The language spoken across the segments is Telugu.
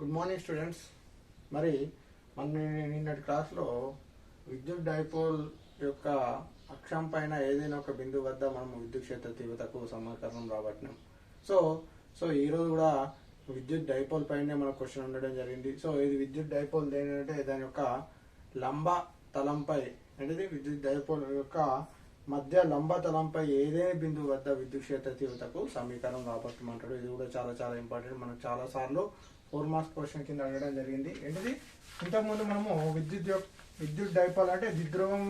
Good morning students. మరి మన నిన్నటి క్లాస్లో విద్యుత్ డైపోల్ యొక్క అక్షం పైన ఏదైనా ఒక బిందువు వద్ద మనం విద్యుత్ క్షేత్ర తీవ్రతకు సమీకరణం రాబట్టినాం. సో సో ఈరోజు కూడా విద్యుత్ డైపోల్ పైనే మన క్వశ్చన్ ఉండడం జరిగింది. సో ఇది విద్యుత్ డైపోల్ ఏంటంటే దాని యొక్క లంబ తలంపై అంటే విద్యుత్ డైపోల్ యొక్క మధ్య లంబ తలంపై ఏదైనా బిందువు వద్ద విద్యుత్ క్షేత్ర తీవ్రతకు సమీకరణం రాబట్టమంటాడు. ఇది కూడా చాలా చాలా ఇంపార్టెంట్. మనకు చాలా సార్లు 4 మార్క్స్ క్వశ్చన్ కింద అడగడం జరిగింది. ఏంటిది, ఇంతకుముందు మనము విద్యుత్ డైపోల్ అంటే ద్విధ్రువం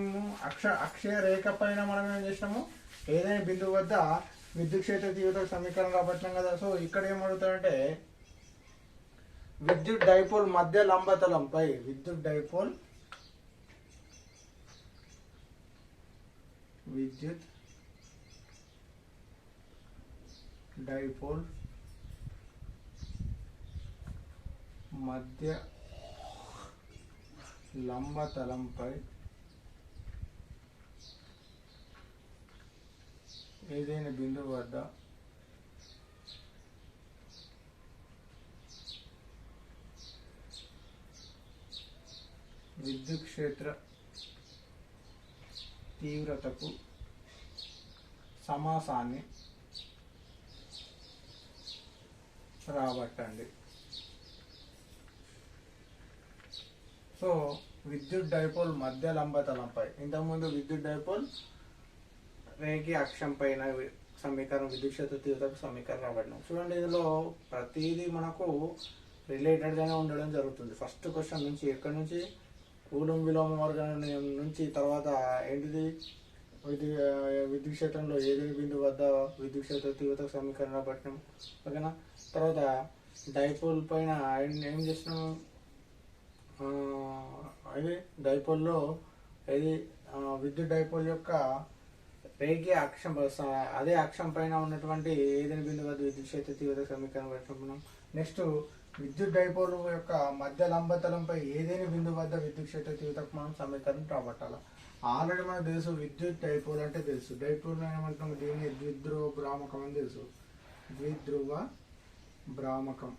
అక్షయ రేఖ పైన మనం ఏం చేసినాము, ఏదైనా బిందువు వద్ద విద్యుత్ క్షేత్ర తీవ్రతకు సమీకరణం రాబట్టినాం కదా. సో ఇక్కడ ఏమడుగుతాడంటే విద్యుత్ డైపోల్ మధ్య లంబ తలంపై విద్యుత్ డైపోల్ మధ్య లంబ తలంపై ఏదైనా బిందువు వద్ద విద్యుత్ క్షేత్ర తీవ్రతకు సమాసాన్ని రాబట్టండి. సో విద్యుత్ డైపోల్ మధ్య లంబ తలంపై, ఇంతకుముందు విద్యుత్ డైపోల్ రేఖీ అక్షం పైన సమీకరణం విద్యుత్ క్షేత్ర తీవ్రతకు సమీకరణం రాబట్టినాం. చూడండి, ఇందులో ప్రతిదీ మనకు రిలేటెడ్గానే ఉండడం జరుగుతుంది. ఫస్ట్ క్వశ్చన్ నుంచి ఎక్కడి నుంచి కూలుంబ్ విలోమ వర్గం నుంచి, తర్వాత ఏంటిది విద్యుత్ క్షేత్రంలో ఏదైనా బిందువు వద్ద విద్యుత్ క్షేత్ర తీవ్రతకు సమీకరణం రాబట్టినాం. ఓకేనా. తర్వాత డైపోల్ పైన ఏం చేసినాం, అది డైపోల్లో ఇది విద్యుత్ డైపోల్ యొక్క రేఖీయ అక్షం, అదే అక్షం పైన ఉన్నటువంటి ఏదైనా బిందువు వద్ద విద్యుత్ క్షేత్ర తీవ్రత సమీకరణం పెట్టుకున్నాం. నెక్స్ట్ విద్యుత్ డైపోల్ యొక్క మధ్య లంబతలంపై ఏదైనా బిందువు వద్ద విద్యుత్ క్షేత్ర తీవ్రతకు మనం సమీకరణం రాబట్టాలి. ఆల్రెడీ మనకు తెలుసు విద్యుత్ డైపోల్ అంటే తెలుసు. డైపోల్ ఏమంటున్నాం, దీన్ని ద్విధ్రువ భ్రామకం అని తెలుసు. ద్విధ్రువ భ్రామకం.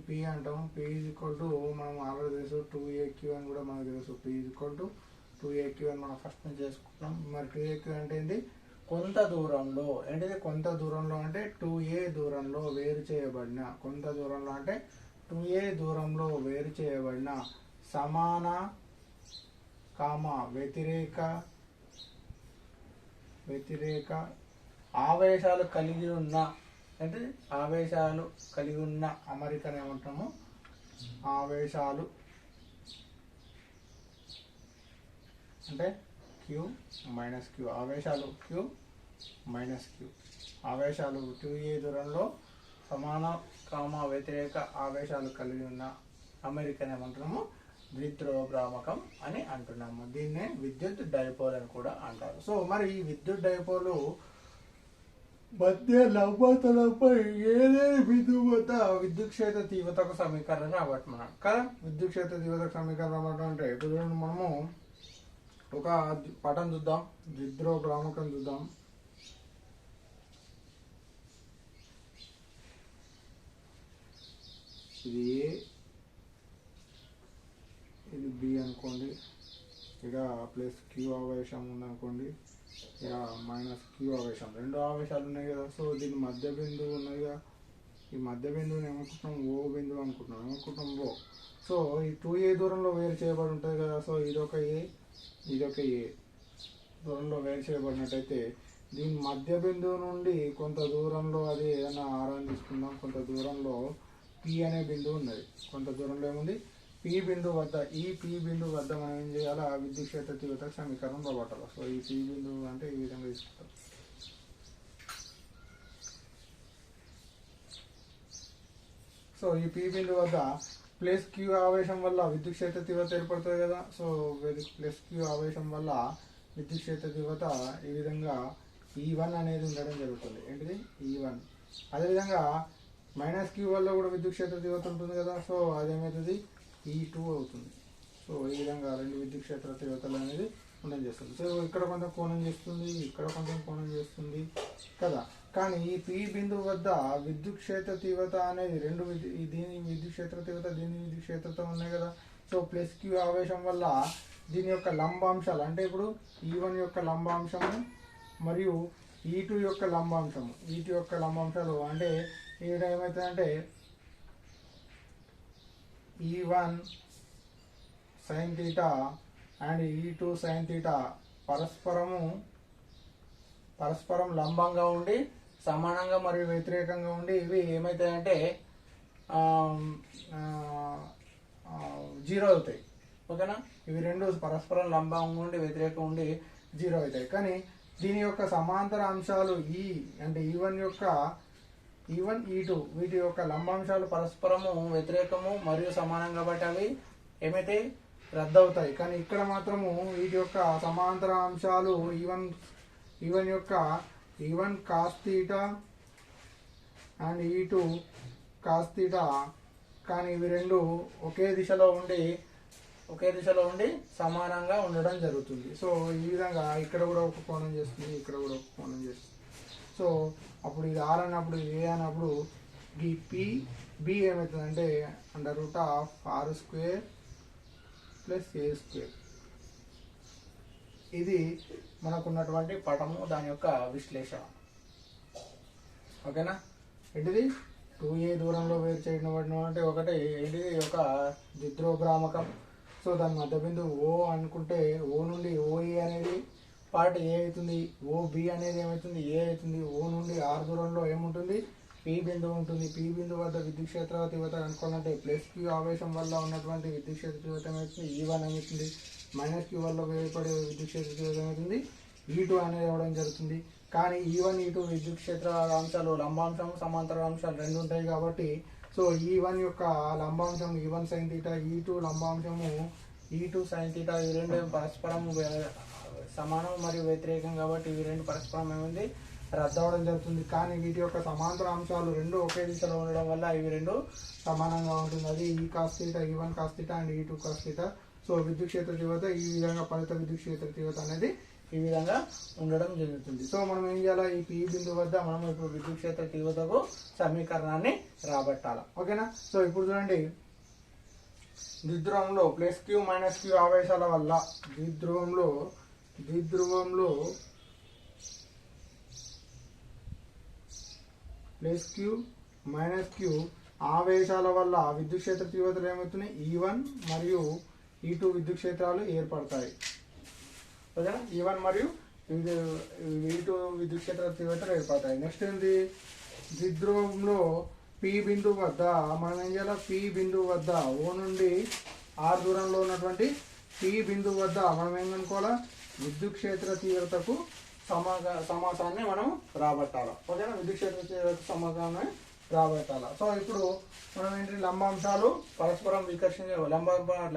పి అంటాం. పి ఈక్వల్ టు మనం ఆల్రెడీ తెలుసు 2AQ అని కూడా మనకు తెలుసు. పి ఈక్వల్ టు 2AQ అని మనం ఫస్ట్ నుంచి చేసుకుంటాం. మరి 2AQ అంటే ఏంటి, కొంత దూరంలో, ఏంటిది కొంత దూరంలో అంటే 2A దూరంలో వేరు చేయబడిన, కొంత దూరంలో అంటే 2A దూరంలో వేరు చేయబడిన సమాన వ్యతిరేక ఆవేశాలు కలిగి ఉన్న, అంటే ఆవేశాలు కలిగి ఉన్న అమరికను ఏమంటాము, ఆవేశాలు అంటే Q minus Q, ఆవేశాలు Q minus Q, ఆవేశాలు 2A దూరంలో సమాన వ్యతిరేక ఆవేశాలు కలిగి ఉన్న అమెరికన్ ఏమంటున్నాము, ద్విధ్రువ భ్రామకం అని అంటున్నాము. దీన్నే విద్యుత్ డైపోల్ అని కూడా అంటారు. సో మరి ఈ విద్యుత్ డైపోలు మధ్య లంబతలంపై ఏదైనా బిందువు వద్ద విద్యుత్ క్షేత్ర తీవ్రతకు సమీకరణం రాబట్టమన్నాం కదా. విద్యుత్ క్షేత్ర తీవ్రతకు సమీకరణం రాబట్టం అంటే ఇప్పుడు మనము ఒక పటం చూద్దాం, ద్విధ్రువ భ్రామకం చూద్దాం. ఇది A, ఇది B అనుకోండి. ఇక ప్లస్ Q ఆవేశం ఉందనుకోండి, ఇక మైనస్ Q ఆవేశం, రెండు ఆవేశాలు ఉన్నాయి కదా. సో దీని మధ్య బిందువు ఉన్నది కదా. ఈ మధ్య బిందువుని ఏమనుకుంటున్నాం, O బిందువు అనుకుంటున్నాం. ఏమనుకుంటున్నాం, O. సో ఈ 2A దూరంలో వేరు చేయబడి ఉంటుంది కదా. సో ఇదొక A, ఇదొక A దూరంలో వేరు చేయబడినట్టయితే దీని మధ్య బిందువు నుండి కొంత దూరంలో, అది ఏదైనా ఆరాన్ని తీసుకుందాం, కొంత దూరంలో P అనే బిందువు ఉన్నది. కొంత దూరంలో ఏముంది, P బిందువు వద్ద, ఈ P బిందువు వద్ద మనం ఏం చేయాలి, విద్యుత్ క్షేత్ర తీవ్రత సమీకరణం రాబట్టాలి. సో ఈ P బిందువు అంటే ఈ విధంగా తీసుకుంటాం. సో ఈ P బిందువు వద్ద ప్లస్ Q ఆవేశం వల్ల విద్యుత్ క్షేత్ర తీవ్రత ఏర్పడుతుంది కదా. సో ప్లస్ Q ఆవేశం వల్ల విద్యుత్ క్షేత్ర తీవ్రత ఈ విధంగా E1 అనేది ఉండడం జరుగుతుంది. ఏంటిది, E1. అదేవిధంగా మైనస్ Q వల్ల కూడా విద్యుత్ క్షేత్ర తీవ్రత ఉంటుంది కదా. సో అదేమవుతుంది, E2 అవుతుంది. సో ఈ విధంగా రెండు విద్యుత్ క్షేత్ర తీవ్రతలు అనేది ఉండడం చేస్తుంది. సో ఇక్కడ కొంచెం కోణం చేస్తుంది, ఇక్కడ కొంచెం కోణం చేస్తుంది కదా. కానీ ఈ పి బిందువు వద్ద విద్యుత్ క్షేత్ర తీవ్రత అనేది రెండు దీని విద్యుత్ క్షేత్ర తీవ్రత దీని విద్యుత్ క్షేత్రత ఉన్నాయి కదా. సో ప్లస్ క్యూ ఆవేశం వల్ల దీని యొక్క లంబాంశాలు అంటే ఇప్పుడు E1 యొక్క లంబాంశము మరియు E2 యొక్క లంబాంశము, E2 యొక్క లంబాంశాలు అంటే ఇక్కడ ఏమవుతుందంటే E1 sin θ and E2 sin θ పరస్పరం లంబంగా ఉండి సమానంగా మరియు వ్యతిరేకంగా ఉండి ఇవి ఏమవుతాయంటే జీరో అవుతాయి. ఓకేనా, ఇవి రెండు పరస్పరం లంబంగా ఉండి వ్యతిరేకంగా ఉండి జీరో అవుతాయి. కానీ దీని యొక్క సమాంతర అంశాలు అంటే E1 E2 వీటి యొక్క లంబాంశాలు పరస్పరము వ్యతిరేకము మరియు సమానం కాబట్టి అవి ఏమైతే రద్దవుతాయి. కానీ ఇక్కడ మాత్రము వీటి యొక్క సమాంతర అంశాలు E1 యొక్క E1 cos θ and E2 cos θ, కానీ ఇవి రెండు ఒకే దిశలో ఉండి సమానంగా ఉండడం జరుగుతుంది. సో ఈ విధంగా ఇక్కడ కూడా ఒక కోణం చేస్తుంది, ఇక్కడ కూడా ఒక కోణం చేస్తుంది. సో అప్పుడు ఇది R అన్నప్పుడు ఇది A అన్నప్పుడు ఈ B ఏమవుతుందంటే √R² + A². ఇది మనకున్నటువంటి పటము, దాని యొక్క విశ్లేషణ. ఓకేనా, ఏంటిది 2a దూరంలో వేరు చేయడం అంటే ఒకటి ఏంటిది ఒక ద్విధ్రువభ్రామకం. సో దాని మధ్య బిందువు O అనుకుంటే O నుండి OE అనేది పార్ట్ A అవుతుంది, OB అనేది ఏమవుతుంది A అవుతుంది. O నుండి R దూరంలో ఏముంటుంది P బిందువు ఉంటుంది. P బిందువు వద్ద విద్యుత్ క్షేత్ర తీవ్రత కనుక్కోవాలంటే ప్లస్ Q ఆవేశం వల్ల ఉన్నటువంటి విద్యుత్ క్షేత్ర తీవ్రత ఏమవుతుంది E1 అవుతుంది. మైనస్ Q వల్ల ఏర్పడే విద్యుత్ క్షేత్ర తీవ్రత ఏమవుతుంది E2 అనేది ఇవ్వడం జరుగుతుంది. కానీ E1 E2 విద్యుత్ క్షేత్ర అంశాలు లంబాంశం సమాంతర అంశాలు రెండు ఉంటాయి కాబట్టి సో E1 యొక్క లంబాంశం E1 sin θ, E2 లంబాంశము E2 sin θ, ఇవి రెండు పరస్పరం సమానం మరియు వ్యతిరేకం కాబట్టి ఇవి రెండు పరస్పరం ఏమైంది రద్దవడం జరుగుతుంది. కానీ వీటి యొక్క సమాంతర అంశాలు రెండు ఒకే దిశలో ఉండడం వల్ల ఇవి రెండు సమానంగా ఉంటుంది. అది E cos θ, E1 cos θ and E2 cos θ. So విద్యుత్ క్షేత్ర తీవ్రత ఈ విధంగా ఫలిత విద్యుత్ క్షేత్ర తీవ్రత అనేది ఈ విధంగా ఉండడం జరుగుతుంది. సో మనం ఏం చేయాలి, ఈ P బిందువు వద్ద మనం ఇప్పుడు విద్యుత్ క్షేత్ర తీవ్రతకు సమీకరణాన్ని రాబట్టాలి. ఓకేనా, సో ఇప్పుడు చూడండి, ద్విధ్రువంలో ప్లస్ Q మైనస్ Q ఆవేశాల వల్ల ద్విధ్రువంలో ప్లస్ Q మైనస్ Q ఆవేశాల వల్ల విద్యుత్ క్షేత్ర తీవ్రతలు ఏమవుతున్నాయి E1 మరియు E2 విద్యుత్ క్షేత్రాలు ఏర్పడతాయి. ఓకేనా, E1 మరియు E2 విద్యుత్ క్షేత్ర తీవ్రతలు ఏర్పడతాయి. నెక్స్ట్ ఏంటి, ద్విధ్రువంలో P బిందువు వద్ద మనం ఏం చేయాలి, P బిందువు వద్ద O నుండి R దూరంలో ఉన్నటువంటి P బిందువు వద్ద మనం ఏం కనుక్కోవాలా, విద్యుత్ క్షేత్ర తీవ్రతకు సమాసాన్ని మనం రాబట్టాలి. ఓకేనా, విద్యుత్ క్షేత్ర తీవ్రత సమాసాన్ని రాబట్టాలి. సో ఇప్పుడు మనం ఏంటి, లంబాంశాలు పరస్పరం వికర్షించే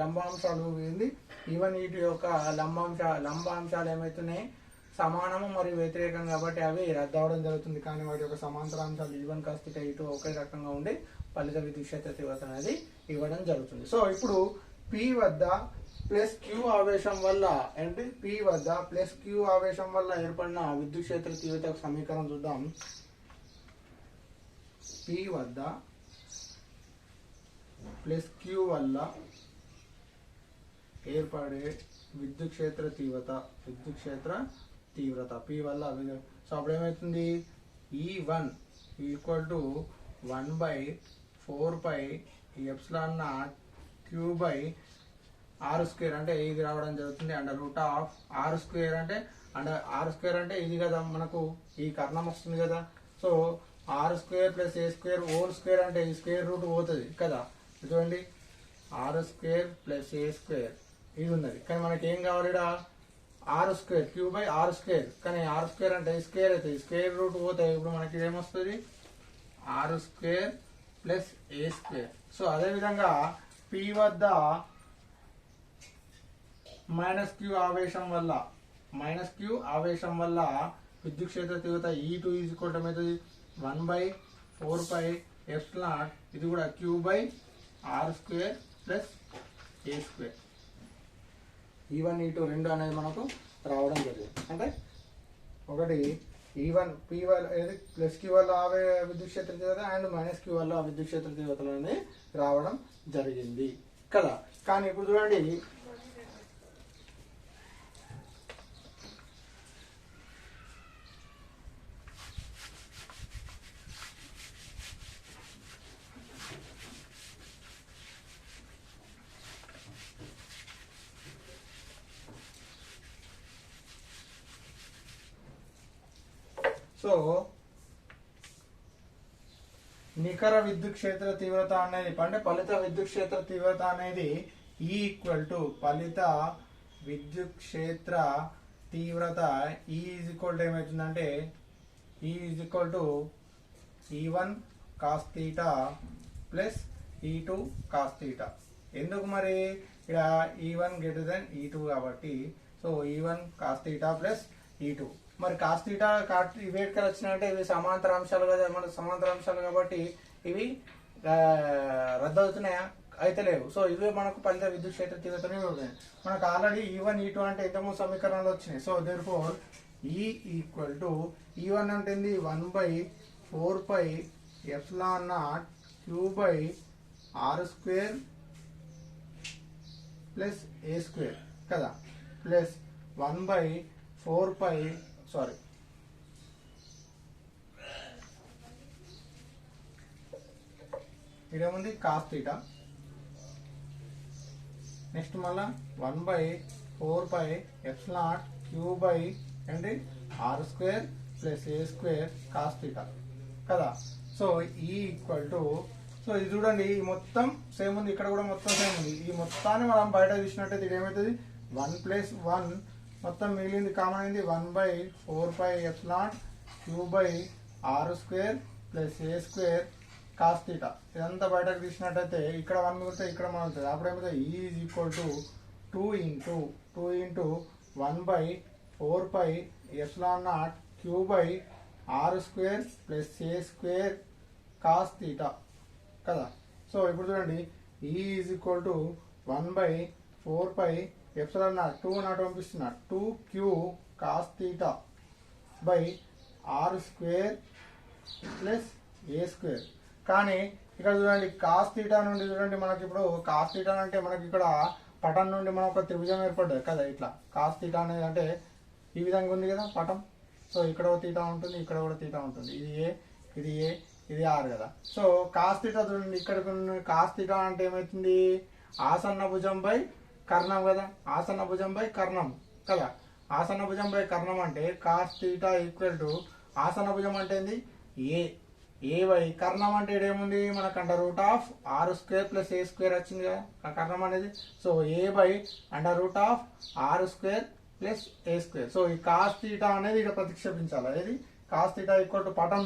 లంబాంశాలు ఏంది E1 E2 యొక్క లంబాంశాలు ఏమవుతున్నాయి సమానము మరియు వ్యతిరేకం కాబట్టి అవి రద్దవడం జరుగుతుంది. కానీ వాటి యొక్క సమాంతరాంశాలు E1 cos θ, E2 ఒకే రకంగా ఉండి ఫలిత విద్యుత్ క్షేత్ర తీవ్రత అనేది ఇవ్వడం జరుగుతుంది. సో ఇప్పుడు P వద్ద ప్లస్ Q ఆవేశం వల్ల ఏంటి, P వద్ద ప్లస్ Q ఆవేశం వల్ల ఏర్పడిన విద్యుత్ క్షేత్ర తీవ్రత సమీకరణం చూద్దాం. P వద్ద ప్లస్ Q వల్ల ఏర్పడే విద్యుత్ క్షేత్ర తీవ్రత P వల్ల. సో అప్పుడు ఏమవుతుంది, E1 = 1/4πε0 Q/R² అంటే ఇది రావడం జరుగుతుంది. √R² అంటే R² ఇది కదా, మనకు ఈ కర్ణం వస్తుంది కదా. So R² + A² whole square అంటే ఈ స్క్వేర్ రూట్ పోతుంది కదా. చూడండి, R² + A² ఇది ఉన్నది. కానీ మనకి ఏం కావాలి, R² Q/R². కానీ R² అంటే ఈ స్క్వేర్ అవుతుంది, స్క్వేర్ రూట్ పోతాయి. ఇప్పుడు మనకి ఏమొస్తుంది, R² + A². సో అదేవిధంగా P వద్ద -Q ఆవేశం వల్ల విద్యుత్ క్షేత్ర తీవ్రత E2 = 1/4πε0 ఇది కూడా Q/R² + A². E1 E2 రెండు అనేది మనకు రావడం జరిగింది. అంటే ఒకటి E1 P వల్ల ఏది ప్లస్ Q వల్ల విద్యుత్ క్షేత్ర తీవ్రత అండ్ మైనస్ Q వల్ల విద్యుత్ క్షేత్ర తీవ్రతలు అనేది రావడం జరిగింది కదా. కానీ ఇప్పుడు చూడండి సో నికర విద్యుత్ క్షేత్ర తీవ్రత అనేది అంటే ఫలిత విద్యుత్ క్షేత్ర తీవ్రత అనేది E ఈక్వల్ టు ఫలిత విద్యుత్ క్షేత్ర తీవ్రత E ఈజ్ ఈక్వల్ టు ఏమవుతుందంటే E is equal to E1 cos θ plus E2 cos θ. ఎందుకు మరి ఇక్కడ E1 గ్రేటర్ దెన్ E2 కాబట్టి so E1 cos θ plus E2. మరి కాస్ థీటా ఇవి ఎక్కడ వచ్చినాయంటే ఇవి సమాంతర అంశాలు కదా, మన సమాంతర అంశాలు కాబట్టి ఇవి రద్దు అవుతున్నాయా? అయితే లేవు. సో ఇవే మనకు ఫలిత విద్యుత్ క్షేత్ర తీవ్రతనే ఉన్నాయి. మనకు ఆల్రెడీ E1 E2 అంటే ఇంతకుముందు సమీకరణాలు వచ్చినాయి. So therefore E equal to E1 అంటే 1/4πε0 Q/r² ప్లస్ A² కదా, ప్లస్ 1/4π ఇదేముంది కాస్ థీటా, నెక్స్ట్ మళ్ళా 1/4πε0 Q/r² plus A² cos theta కదా. సో ఈ ఈక్వల్ టు సో ఇది చూడండి ఈ మొత్తం సేమ్ ఉంది, ఇక్కడ కూడా మొత్తం సేమ్ ఉంది. ఈ మొత్తాన్ని మనం బయట తీసినట్టయితే ఇది ఏమవుతుంది 1 + 1 మొత్తం మిగిలింది కామన్ అయింది 1/4πε0 Q/r² plus A² cos theta. ఇదంతా బయటకు తీసినట్టయితే ఇక్కడ 1 మిగిలితే ఇక్కడ మిగులుతుంది. అప్పుడు ఏమవుతుంది E is equal to 2 × 1/4πε0 Q/r² plus A² cos theta కదా. సో ఇప్పుడు చూడండి E is equal to 1/4πε0 2 naught పంపిస్తున్నా 2Q cos theta by R² plus A². కానీ ఇక్కడ చూడండి కాస్ థీటా నుండి చూడండి మనకి ఇప్పుడు కాస్ థీటా అంటే మనకి ఇక్కడ పటం నుండి మనం ఒక త్రిభుజం ఏర్పడ్డది కదా. ఇట్లా కాస్ థీటా అనేది అంటే ఈ విధంగా ఉంది కదా పటం. సో ఇక్కడ ఒక తీటా ఉంటుంది, ఇక్కడ కూడా తీటా ఉంటుంది. ఇది A ఇది R కదా. సో కాస్ థీటా చూడండి ఇక్కడ కాస్ థీటా అంటే ఏమవుతుంది ఆసన్న భుజం బై కర్ణం కదా, ఆసన్న భుజం బై కర్ణం కదా. ఆసన్న భుజం బై కర్ణం అంటే కాస్ థీటా ఈక్వల్ టు ఆసన్న భుజం అంటే ఏంది ఏ బై కర్ణం అంటే ఏముంది మనకు √R² ప్లస్ A² వచ్చింది కదా ఆ కర్ణం అనేది. So A/√R² plus A². So ఈ కాస్ థీటా అనేది ఇక్కడ ప్రతిక్షేపించాలి. ఏది కాస్ థీటా ఈక్వల్ టు పటం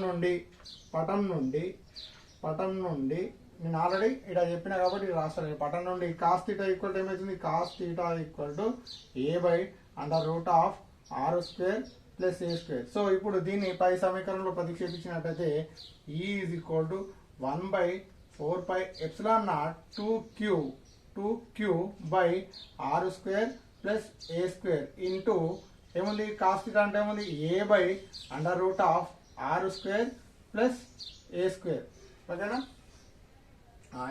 నుండి నేను ఆల్రెడీ ఇక్కడ చెప్పిన కాబట్టి ఇది రాస్తాను. పటం నుండి కాస్ థీటా ఈక్వల్ టు ఏమవుతుంది cos theta equal to A/√R² plus A². So ఇప్పుడు దీన్ని పై సమీకరణంలో ప్రతిక్షేపించినట్టయితే E is equal to 1/4πε0 2Q by R² plus A² into ఏముంది కాస్ థీటా అంటే ఏముంది A/√R² ప్లస్ A². ఓకేనా.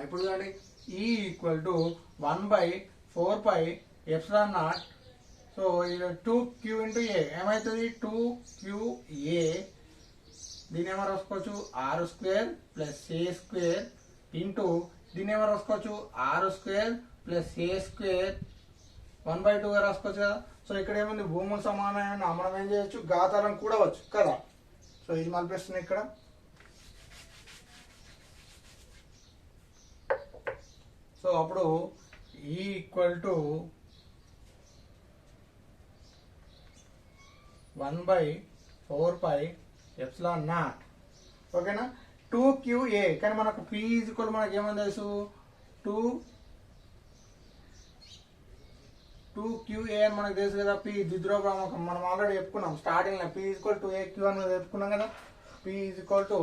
ఇప్పుడు చూడండి E ఈక్వల్ టు 1/4πε0 సో ఇది 2Q ఇంటూ A ఏమవుతుంది 2QA. దీని ఏమో రాసుకోవచ్చు R² ప్లస్ A² ఇంటూ దీని ఏమో రాసుకోవచ్చు R² ప్లస్ A² 1/2గా రాసుకోవచ్చు కదా. సో ఇక్కడ ఏముంది భూములు సమానమైన మనం ఏం చేయొచ్చు ఘాతాలను కూడవచ్చు కదా. సో ఇది మలిపిస్తుంది ఇక్కడ. సో అప్పుడు E ఈక్వల్ టు 1/4πε0 ఓకేనా 2QA. కానీ మనకు P ఈక్వల్ మనకి ఏమని తెలుసు 2QA అని మనకు తెలుసు కదా. P ద్విధ్రువభ్రామకం మనం ఆల్రెడీ చెప్పుకున్నాం స్టార్టింగ్ లో P ఈక్వల్ 2AQ అని చెప్పుకున్నాం కదా. P ఈక్వల్ టు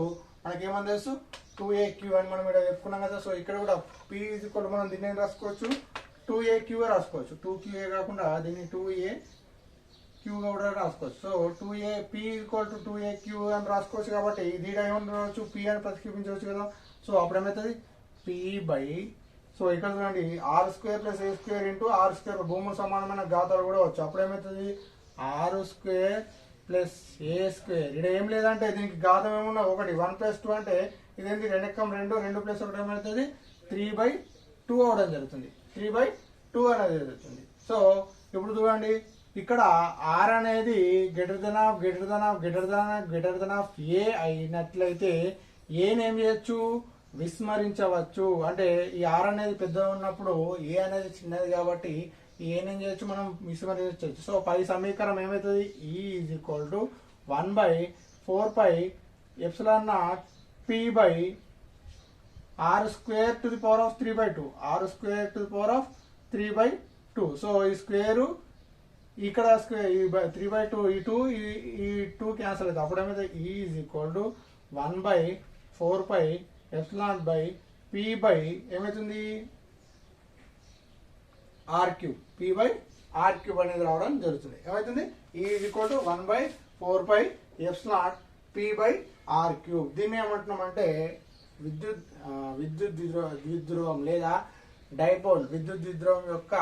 మనకి ఏమని తెలుసు 2AQ అని మనం ఇక్కడ చెప్పుకున్నాం కదా. సో ఇక్కడ కూడా P ఈక్వల్ మనం దీన్ని రాసుకోవచ్చు 2AQ రాసుకోవచ్చు. 2QA కాకుండా దీన్ని 2AQ క్యూ కూడా రాసుకోవచ్చు. So 2a p equal to 2aq అని రాసుకోవచ్చు. కాబట్టి దీని ఏమని రావచ్చు, p అని ప్రతిక్షేపించవచ్చు కదా. సో అప్పుడు ఏమవుతుంది, p బై, సో ఇక్కడ చూడండి R square plus A square into R square, భూములు సమానమైన ఘాతాలు కూడా వచ్చు. అప్పుడు ఏమవుతుంది, R square plus A square. ఇక్కడ ఏం లేదంటే దీనికి ఘాతం ఏమన్నా ఒకటి, 1 + 2 అంటే ఇదేంటి 2 ఎక్కం 2, 2 + 1 ఏమవుతుంది 3/2 అవడం జరుగుతుంది. 3/2 అనేది జరుగుతుంది. సో ఇప్పుడు చూడండి ఇక్కడ ఆర్ అనేది గ్రేటర్ దెన్ ఆఫ్ ఏ అయినట్లయితే ఏని ఏం చేయొచ్చు, విస్మరించవచ్చు. అంటే ఈ ఆర్ అనేది పెద్దగా ఉన్నప్పుడు ఏ అనేది చిన్నది కాబట్టి ఏనేం చేయొచ్చు, మనం విస్మరించవచ్చు. సో పై సమీకరణం ఏమవుతుంది, E is equal to 1/4πε0 p by R square to the power of 3/2, R square to the power of 3/2. So ఈ స్క్వేర్ ఇక్కడ స్క్వేర్ 3/2, ఈ 2 క్యాన్సల్ అవుతుంది. అప్పుడు ఏమైతే E is equal to 1/4πε by p by ఏమవుతుంది r3, p బై r3 అనేది రావడం జరుగుతుంది. ఏమవుతుంది, E is equal to 1/4πε p by r3. దీన్ని ఏమంటున్నామంటే విద్యుత్ ద్విధ్రువం లేదా డైపోల్ విద్యుత్ ద్విధ్రువం యొక్క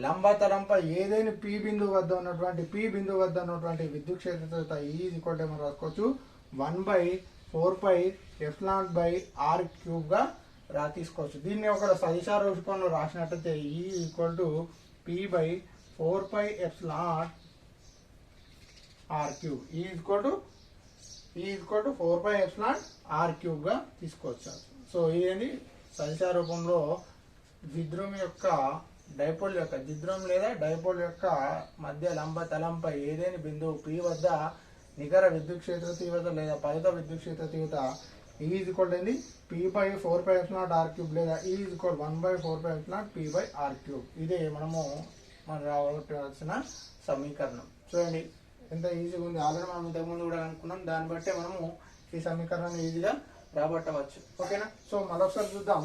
లంబతలంపై ఏదైనా పి బిందువు వద్ద ఉన్నటువంటి విద్యుత్ క్షేత్ర ఈజ్ ఈక్వల్ టు మనం రాసుకోవచ్చు 1/4πε బై r3 గా తీసుకోవచ్చు. దీన్ని ఒక సదిశా రూపంలో రాసినట్టయితే E equal to p by 4πε r3 equal to 4πε r3 గా తీసుకోవచ్చు. సో ఇదేంటి సదిశా రూపంలో ద్విధ్రువం యొక్క ద్విధ్రువం లేదా డైపోల్ యొక్క మధ్య లంబ తలంపై ఏదైనా బిందువు p వద్ద నికర విద్యుత్ క్షేత్ర తీవ్రత లేదా ఫలిత విద్యుత్ క్షేత్ర తీవ్రత is equal to p by 4πε r3 లేదా is equal 1/4πε p by r3. ఇదే మనం రావాల్సిన సమీకరణం. చూడండి ఎంత ఈజీగా ఉంది. ఆల్రెడీ మనం ఇంతకుముందు కూడా అనుకున్నాం. దాన్ని బట్టే మనము ఈ సమీకరణాన్ని ఈజీగా రాబట్టవచ్చు. ఓకేనా. సో మరొకసారి చూద్దాం.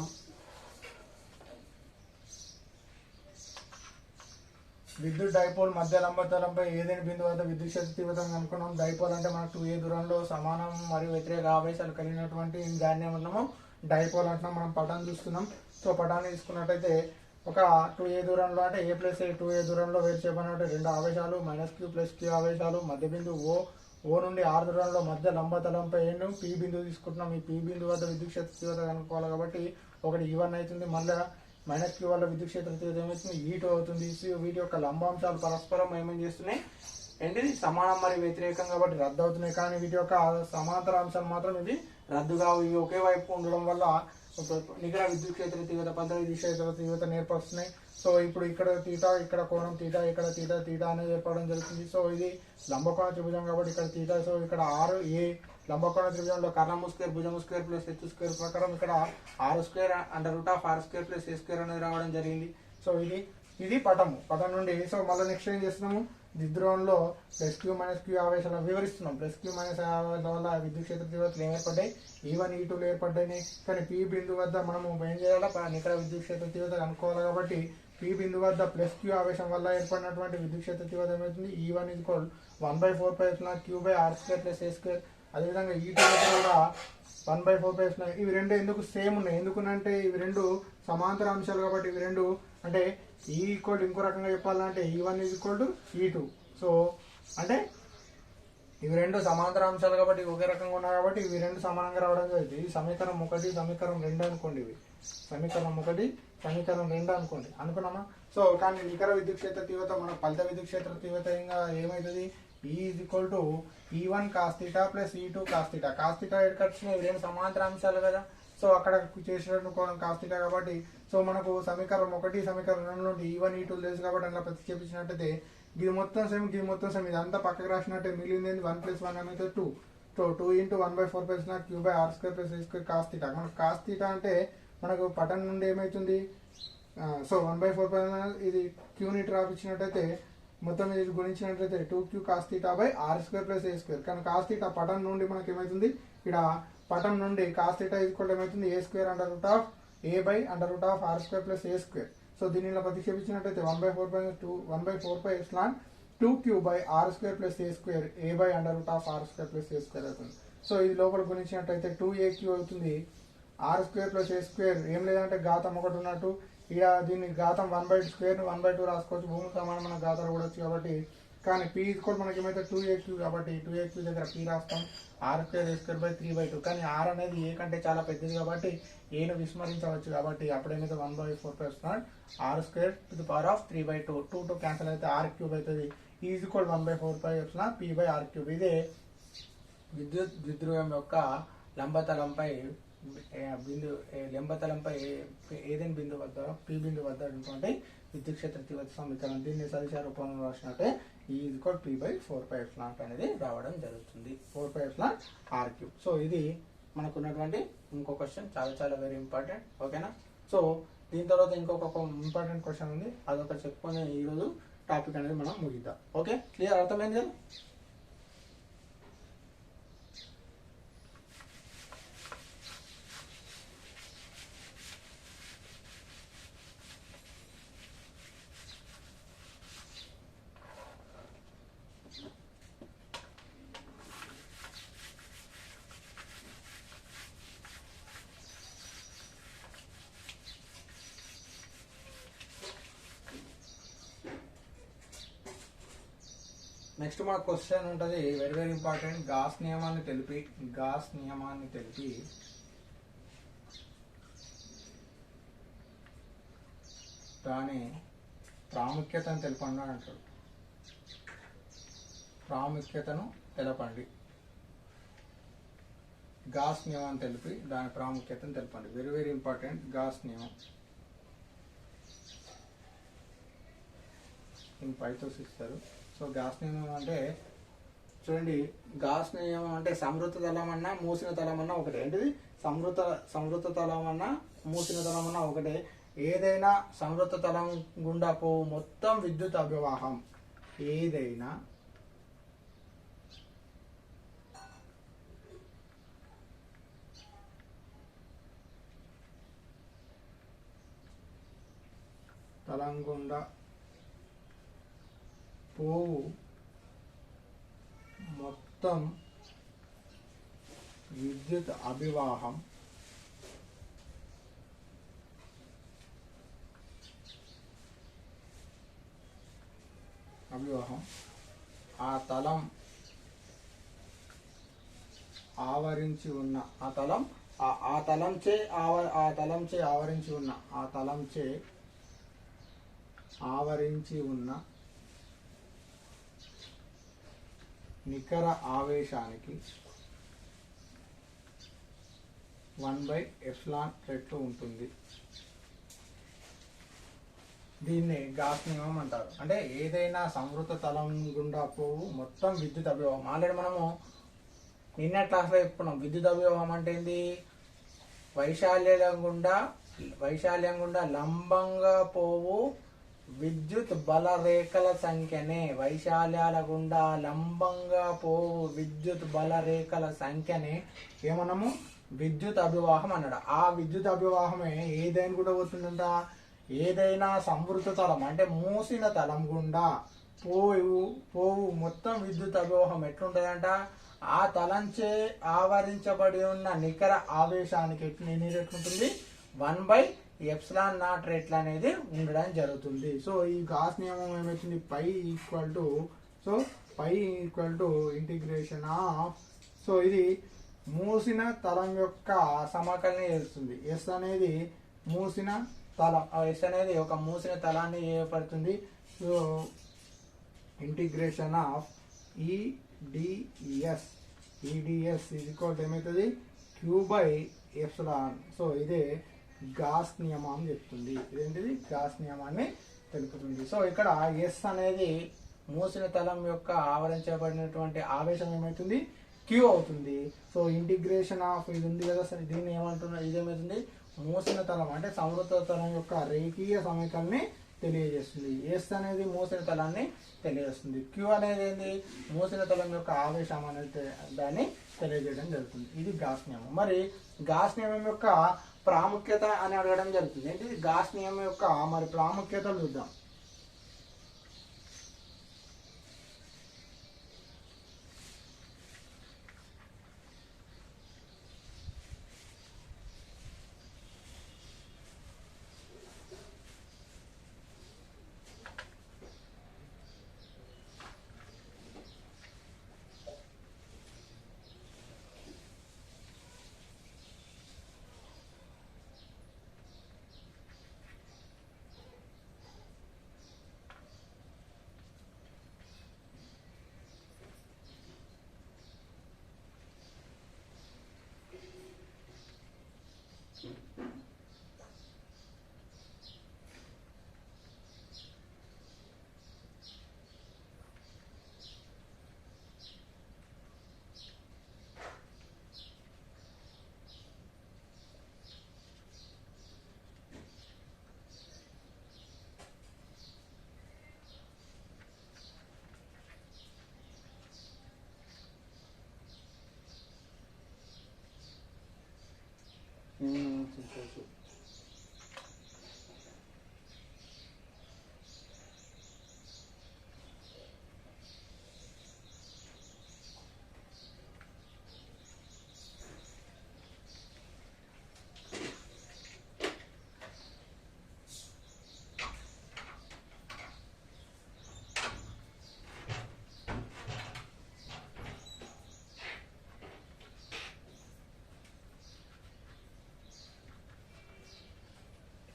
విద్యుత్ డైపోల్ మధ్య లంబతలంపై ఏదైనా బిందువు వద్ద విద్యుత్ క్షేత్ర తీవ్రతను అనుకున్నాం. డైపోల్ అంటే మనకు 2a దూరంలో సమానం మరియు వ్యతిరేక ఆవేశాలు కలిగినటువంటి దాన్ని ఏమన్నాము, డైపోల్ అంటున్నాం. మనం పటాన్ని చూస్తున్నాం. సో పటాన్ని తీసుకున్నట్టయితే ఒక 2a దూరంలో అంటే a + a 2a దూరంలో వేరు చేయబడినట్టు రెండు ఆవేశాలు -q + q ఆవేశాలు మధ్య బిందువు ఓ నుండి r దూరంలో మధ్య లంబతలంపై ఏను p బిందువు తీసుకుంటున్నాం. ఈ p బిందువు వద్ద విద్యుత్ క్షేత్ర తీవ్రత కనుక్కోవాలి కాబట్టి ఒకటి E1 అవుతుంది. మళ్ళీ -q వల్ల విద్యుత్ క్షేత్ర తీవ్రత ఏమవుతుంది, E2 అవుతుంది. వీటి యొక్క లంబాంశాలు పరస్పరం ఏమేమి చేస్తున్నాయి, ఏంటిది సమానం మరియు వ్యతిరేకం కాబట్టి రద్దు అవుతున్నాయి. కానీ వీటి యొక్క సమాంతర అంశాలు మాత్రం ఇవి రద్దు కావు. ఇవి ఒకే వైపు ఉండడం వల్ల నికర విద్యుత్ క్షేత్ర తీవ్రత ఫలిత విద్యుత్ క్షేత్ర తీవ్రతను ఏర్పరుస్తున్నాయి. సో ఇప్పుడు ఇక్కడ తీటా, ఇక్కడ కోణం తీటా, ఇక్కడ తీటా అనేది ఏర్పడడం జరుగుతుంది. సో ఇది లంబకోణ త్రిభుజం కాబట్టి ఇక్కడ తీటా. సో ఇక్కడ r a లంబకోణ త్రిభుజంలో కర్ణము స్క్వేర్ భుజము స్క్వేర్ ప్లస్ హెచ్చు స్క్వేర్ ప్రకారం ఇక్కడ r² √r² ప్లస్ a² అనేది రావడం జరిగింది. సో ఇది పటం నుండి. సో మళ్ళీ నెక్స్ట్ ఏం చేస్తున్నాము, ద్విధ్రువంలో +q - q ఆవేశాలు వివరిస్తున్నాం. +q - ఆవేశాల వల్ల విద్యుత్ క్షేత్ర తీవ్రతలు ఏర్పడ్డాయి, E1 E2 ఏర్పడ్డాయి. కానీ p బిందువు వద్ద మనము ఏం చేయాలా, నికర విద్యుత్ క్షేత్ర తీవ్రత అనుకోవాలి. కాబట్టి p బిందువు వద్ద +q ఆవేశం వల్ల ఏర్పడినటువంటి విద్యుత్ క్షేత్ర తీవ్రత ఏమవుతుంది, E1 = 1/4πε q by r² plus a². అదేవిధంగా E2 కూడా 1/4πε. ఇవి రెండు ఎందుకు సేమ్ ఉన్నాయి, ఎందుకంటే ఇవి రెండు సమాంతర అంశాలు కాబట్టి ఇవి రెండు అంటే E ఈక్వల్ ఇంకో రకంగా చెప్పాలంటే E1 = E2. సో అంటే ఇవి రెండు సమాంతర అంశాలు కాబట్టి ఒకే రకంగా ఉన్నాయి కాబట్టి ఇవి రెండు సమానంగా రావడం జరిగింది. ఇది సమీకరణం 1, సమీకరణం 2 అనుకోండి. ఇవి సమీకరణం 1, సమీకరణం 2 అనుకోండి, అనుకున్నామా. సో కానీ నికర విద్యుత్ క్షేత్ర తీవ్రత మన ఫలిత విద్యుత్ క్షేత్ర తీవ్రత ఏమవుతుంది, E = E1 cos θ plus E2 cos θ. cos θ ఎక్కడిచ్చినాయి, ఇవి రెండు సమాంతర అంశాలు కదా. సో అక్కడ చేసినట్టు కోణం cos θ కాబట్టి సో మనకు సమీకరణం 1, సమీకరణం 2 నుండి E1 E2 తెలుసు కాబట్టి అలా ప్రతిక్షేపించినట్టయితే ఇది మొత్తం సేమ్ ఇదంతా పక్కకు రాసినట్టే మిగిలింది 1 + 1 అనేది 2. So 2 × 1/4πε q by r² plus a² cos θ. మనకు cos θ అంటే మనకు పటం నుండి ఏమవుతుంది, సో 1/4π ఇది క్యూని డ్రాప్ ఇచ్చినట్టయితే మొత్తం ఇది గుణించినట్లయితే 2q cos θ by r² plus a². కానీ cos θ పటం నుండి మనకి ఏమవుతుంది, ఇక్కడ పటం నుండి cos θ ఏమవుతుంది, a² √a by √r² plus a². So దీనిలో ప్రతిక్షేపించినట్టయితే 1/4πε 2q/r² + a² a/√r² + a² అవుతుంది. సో ఇది లోపల గుణించినట్టయితే 2aq అవుతుంది. r² + a² ఏం లేదంటే ఘాతం ఒకటి ఉన్నట్టు, ఇక దీన్ని ఘాతం 1/2 1/2 రాసుకోవచ్చు. భూమి సమానం మన ఘాతాలు కూడా వచ్చు కాబట్టి. కానీ p కూడా మనకి ఏమైతే 2aq కాబట్టి 2aq దగ్గర p రాస్తాం. r² a²/3/2 కానీ r అనేది a కంటే చాలా పెద్దది కాబట్టి ఏను విస్మరించవచ్చు కాబట్టి అప్పుడేమైతే 1/4 r²⁴ 2 క్యాన్సిల్ అయితే r³ అవుతుంది. Is equal 1/4 p/r³. ఇదే విద్యుద్ధ్రువం యొక్క లంబతలంపై ఏదైనా బిందు వద్ద పి బిందు వద్ద ఉన్నటువంటి విద్యుత్ క్షేత్ర తీవ్రత సమీకరణం. దీన్ని సరిసా రూపంలో రాసినట్టే ఈజ్ ఈక్వల్ p/4πε0 అనేది రావడం జరుగుతుంది. 4πε r³. సో ఇది మనకు ఉన్నటువంటి ఇంకో క్వశ్చన్, చాలా చాలా వెరీ ఇంపార్టెంట్. ఓకేనా? సో దీని తర్వాత ఇంకొక ఇంపార్టెంట్ క్వశ్చన్ ఉంది, అదొక చెప్పుకొని ఈరోజు టాపిక్ అనేది మనం ముగిద్దాం. Okay, clear? అర్థమైంది కదా? నెక్స్ట్ మన క్వశ్చన్ ఉంటుంది వెరీ వెరీ ఇంపార్టెంట్. గాస్ నియమాన్ని తెలిపి దాని ప్రాముఖ్యతను తెలపండి అని అంటారు. ప్రాముఖ్యతను తెలపండి. గాస్ నియమాన్ని తెలిపి దాని ప్రాముఖ్యతను తెలపండి. Very very important. గాస్ నియమం పైతో ఇస్తారు. సో గాస్ నియమం అంటే చూడండి, గాస్ నియమం అంటే సంవృత తలం అన్నా మూసిన తలం అన్నా ఒకటే. ఏంటిది? సంవృత తలం అన్నా మూసిన తలం అన్నా ఒకటే. ఏదైనా సంవృత తలం గుండా పోవు మొత్తం విద్యుత్ అభివాహం, ఏదైనా తలం గుండా పోవు మొత్తం విద్యుత్ అభివాహం ఆ తలం ఆవరించి ఉన్న ఆవరించి ఉన్న నికర ఆవేశానికి 1/ε రెట్లు ఉంటుంది. దీన్ని గాస్ నియమం అంటారు. అంటే ఏదైనా సంవృత తలం గుండా పోవు మొత్తం విద్యుత్ అభివాహం. ఆల్రెడీ మనము నిన్న క్లాస్లో చెప్పుకున్నాం. విద్యుత్ అభివాహం అంటే ఏంది? వైశాల్యం గుండా లంబంగా పోవు విద్యుత్ బల రేఖల సంఖ్యనే, వైశాల్యాల గుండా లంబంగా పోవు విద్యుత్ బల రేఖల సంఖ్యనే ఏమన్నాము? విద్యుత్ అభివాహం అన్నాడు. ఆ విద్యుత్ అభివాహమే ఏదైనా కూడా పోతుందంట. ఏదైనా సంవృత తలం అంటే మూసిన తలం గుండా పోవు మొత్తం విద్యుత్ అభివాహం ఎట్లుంటదంట? ఆ తలంచే ఆవరించబడి ఉన్న నికర ఆవేశానికి ఎన్ని రెట్లు ఉంటుంది? 1/ε0 రెట్లు అనేది ఉండడం జరుగుతుంది. సో ఈ గాస్ నియమం ఏమవుతుంది? Phi equal to integration of. So ఇది మూసిన తలం యొక్క సమకలన చేస్తుంది. ఎస్ అనేది మూసిన తలం, ఎస్ అనేది ఒక మూసిన తలాన్ని ఏర్పడుతుంది. So integration of EDS is equal to ఏమవుతుంది? q/ε. సో ఇదే గాస్ నియమం చెప్తుంది. ఇదేంటిది? గాస్ నియమాన్ని తెలుపుతుంది. సో ఇక్కడ ఎస్ అనేది మూసిన తలం యొక్క ఆవరించబడినటువంటి ఆవేశం ఏమవుతుంది? q అవుతుంది. సో ఇంటిగ్రేషన్ ఆఫ్ ఇది ఉంది కదా సరే, దీన్ని ఏమంటున్నారు? ఇదేమవుతుంది? మూసిన తలం అంటే సంవృత తలం యొక్క రేఖీయ సమీకరణాన్ని తెలియజేస్తుంది. ఎస్ అనేది మూసిన తలాన్ని తెలియజేస్తుంది. క్యూ అనేది ఏంది? మూసిన తలం యొక్క ఆవేశం అనేది దాన్ని తెలియజేయడం జరుగుతుంది. ఇది గాస్ నియమం. మరి గాస్ నియమం యొక్క ప్రాముఖ్యత అని అడగడం జరుగుతుంది. ఏంటి గాస్ నియమం యొక్క మరి ప్రాముఖ్యతలు చూద్దాం.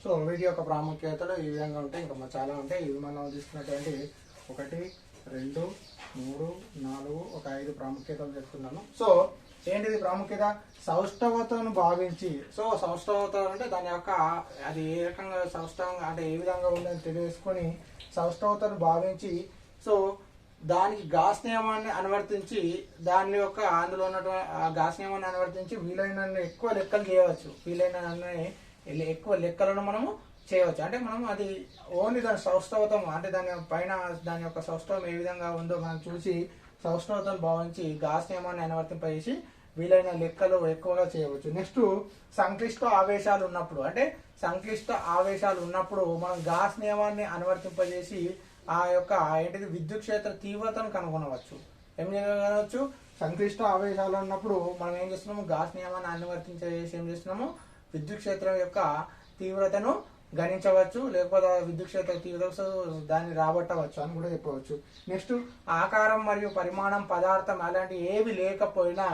సో వీటి యొక్క ప్రాముఖ్యతలు ఈ విధంగా ఉంటాయి, ఇంకా చాలా ఉంటాయి. ఇవి మనం తీసుకున్నటువంటి 1 2 3 4 ఒక 5 ప్రాముఖ్యతలు చెప్తున్నాను. సో ఏంటిది ప్రాముఖ్యత? సౌష్ఠవతను భావించి, సో సౌష్ఠవత అంటే దాని యొక్క అది ఏ రకంగా సౌష్ఠవంగా అంటే ఏ విధంగా ఉందని తెలియజేసుకొని సౌష్ఠవతను భావించి, సో దానికి గాస్ నియమాన్ని అనువర్తించి దాని యొక్క అందులో ఉన్నటువంటి గాస్ నియమాన్ని అనువర్తించి వీలైన ఎక్కువ లెక్కలు చేయవచ్చు, వీలైన ఎక్కువ లెక్కలను మనము చేయవచ్చు. అంటే మనం అది ఓన్లీ దాని సౌష్ఠవతం అంటే దాని పైన దాని యొక్క సౌష్ఠవం ఏ విధంగా ఉందో మనం చూసి సౌష్ఠవతను భావించి గాస్ నియమాన్ని అనువర్తింపజేసి వీలైన లెక్కలు ఎక్కువగా చేయవచ్చు. నెక్స్ట్ సంక్లిష్ట ఆవేశాలు ఉన్నప్పుడు, అంటే సంక్లిష్ట ఆవేశాలు ఉన్నప్పుడు మనం గాస్ నియమాన్ని అనువర్తింపజేసి ఆ యొక్క ఏంటిది విద్యుత్ క్షేత్ర తీవ్రతను కనుగొనవచ్చు. ఏం చేయవచ్చు? సంక్లిష్ట ఆవేశాలు ఉన్నప్పుడు మనం ఏం చేస్తున్నాము? గాస్ నియమాన్ని అనువర్తించేసి ఏం చేస్తున్నాము? విద్యుత్ క్షేత్రం యొక్క తీవ్రతను గణించవచ్చు, లేకపోతే విద్యుత్ క్షేత్ర తీవ్రత దాన్ని రాబట్టవచ్చు అని కూడా చెప్పవచ్చు. నెక్స్ట్ ఆకారం మరియు పరిమాణం పదార్థం అలాంటి ఏవి లేకపోయినా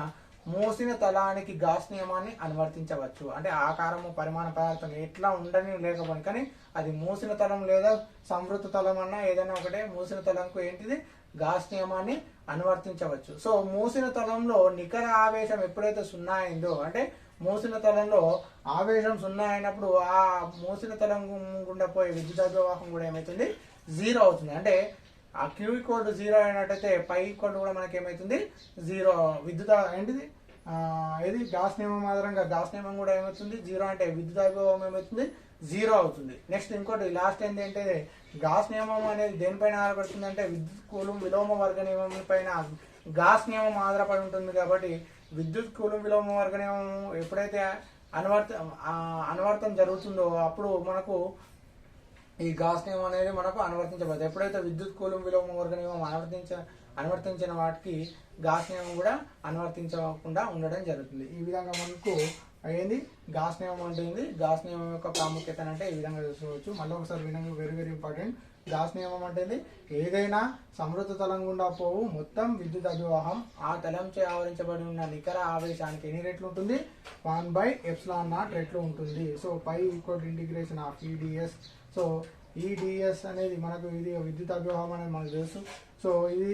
మూసిన తలానికి గాస్ నియమాన్ని అనువర్తించవచ్చు. అంటే ఆకారము పరిమాణ పదార్థం ఎట్లా ఉండని లేకపోయినా కానీ అది మూసిన తలం లేదా సంవృత తలం అన్నా ఏదైనా ఒకటే మూసిన తలంకు ఏంటిది గాస్ నియమాన్ని అనువర్తించవచ్చు. సో మూసిన తలంలో నికర ఆవేశం ఎప్పుడైతే 0 అయిందో, అంటే మూసిన తలంలో ఆవేశం 0 అయినప్పుడు ఆ మూసిన తలం గుండా పోయే విద్యుద్వాహం కూడా ఏమవుతుంది? 0 అవుతుంది. అంటే ఆ Q ఈక్వల్ టు 0 అయినట్టయితే పై ఈక్వల్ కూడా మనకి ఏమవుతుంది? 0 విద్యుత్ ఏంటిది ఇది గాస్ నియమం ఆధారంగా గాస్ నియమం కూడా ఏమవుతుంది? 0 అంటే విద్యుద్వాహం ఏమవుతుంది? 0 అవుతుంది. నెక్స్ట్ ఇంకోటి లాస్ట్ ఏంటంటే గాస్ నియమం అనేది దేనిపైన ఆధారపడుతుంది అంటే విద్యుత్ కూలుం విలోమ వర్గ నియమం పైన గాస్ నియమం ఆధారపడి ఉంటుంది. కాబట్టి విద్యుత్ కూలుం విలోమ వర్గ నియమం ఎప్పుడైతే అనువర్తం జరుగుతుందో అప్పుడు మనకు ఈ గాస్ నియమం అనేది మనకు అనువర్తించబడుతుంది. ఎప్పుడైతే విద్యుత్ కూలుం విలోమ వర్గ నియమం అనువర్తించిన వాటికి గాస్ నియమం కూడా అనువర్తించకుండా ఉండడం జరుగుతుంది. ఈ విధంగా మనకు అయ్యింది గాస్ నియమం అంటే ఏంది, గాస్ నియమం యొక్క ప్రాముఖ్యత అంటే ఈ విధంగా చూసుకోవచ్చు. మళ్ళీ ఒకసారి వినండి, వెరీ వెరీ ఇంపార్టెంట్. గాస్ నియమం అంటే ఏదైనా సమృద్ధ తలం గుండా పోవు మొత్తం విద్యుత్ అభివాహం ఆ తలంచే ఆవరించబడి ఉన్న నికర ఆవేశానికి ఎన్ని రెట్లు ఉంటుంది? 1/ε0 రెట్లు ఉంటుంది. So pi equal integration of EDS. So ఈ డిఎస్ అనేది మనకు ఇది విద్యుత్ అభివాహం అనేది మనకు తెలుసు. సో ఇది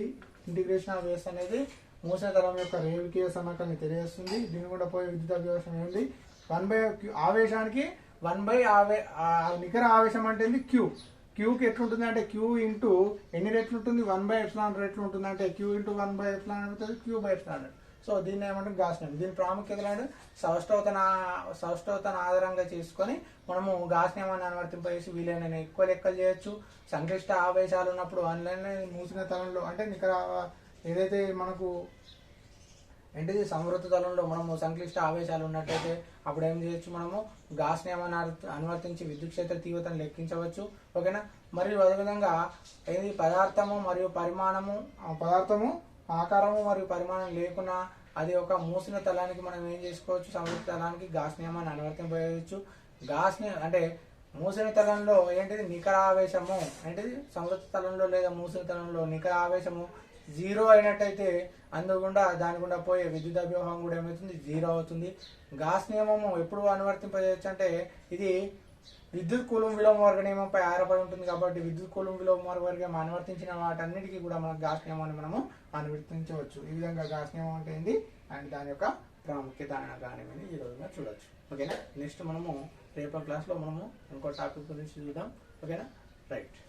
ఇంటిగ్రేషన్ ఆఫ్ ఎస్ అనేది మూసిన తలం యొక్క రేవికీయ సమకాన్ని తెలియజేస్తుంది. దీని కూడా పోయే విద్యుత్ అభివాహం ఏంటి? 1/Q ఆవేశానికి 1/ఆవే నికర ఆవేశం అంటే Q. Qకి ఎట్లుంటుంది అంటే Q ఇంటూ ఎన్ని రెట్లు ఉంటుంది? 1/ε రెట్లు ఉంటుంది. అంటే Q ఇంటూ 1/ε అవుతుంది, Q/ε. సో దీన్ని ఏమంటే గాస్ నియమం. దీని ప్రాముఖ్యత అంటే సౌష్ఠవతను ఆధారంగా చేసుకొని మనము గాస్ నియమాన్ని అనువర్తింపజేసి వీలైన ఎక్కువ లెక్కలు చేయొచ్చు. సంక్లిష్ట ఆవేశాలు ఉన్నప్పుడు ఆన్లైన్ మూసిన తలంలో అంటే నికర ఏదైతే మనకు ఏంటిది సంవృత తలంలో మనము సంక్లిష్ట ఆవేశాలు ఉన్నట్టయితే అప్పుడు ఏం చేయొచ్చు? మనము గాస్ నియమాన్ని అనువర్తించి విద్యుత్ క్షేత్ర తీవ్రతను లెక్కించవచ్చు. ఓకేనా? మరియు అదేవిధంగా ఏది పదార్థము మరియు పరిమాణము పదార్థము ఆకారము మరియు పరిమాణం లేకున్నా అది ఒక మూసిన తలానికి మనం ఏం చేసుకోవచ్చు? సంవృత తలానికి గాస్ నియమాన్ని అనువర్తింపజేయవచ్చు. అంటే మూసిన తలంలో ఏంటిది నికర ఆవేశము ఏంటిది సంవృత తలంలో లేదా మూసిన తలంలో నికర ఆవేశము 0 అయినట్టయితే అందుకుండా దాని గుండా పోయే విద్యుత్ అభివాహం కూడా ఏమవుతుంది? 0 అవుతుంది. గాస్ నియమము ఎప్పుడు అనువర్తింపజేయచ్చు అంటే ఇది విద్యుత్ కూలుం విలోమ వర్గ నియమంపై ఆధారపడి ఉంటుంది. కాబట్టి విద్యుత్ కూలుం విలోమ వర్గం అనువర్తించిన వాటన్నిటికీ కూడా మనకు గాస్ నియమాన్ని మనము అనువర్తించవచ్చు. ఈ విధంగా గాస్ నియమం అంటే ఏంది అండ్ దాని యొక్క ప్రాముఖ్యత అనగానేమని ఈ రోజున చూడొచ్చు. ఓకేనా. నెక్స్ట్ మనము రేపటి క్లాస్లో మనము ఇంకో టాపిక్ గురించి చూద్దాం. ఓకేనా. రైట్.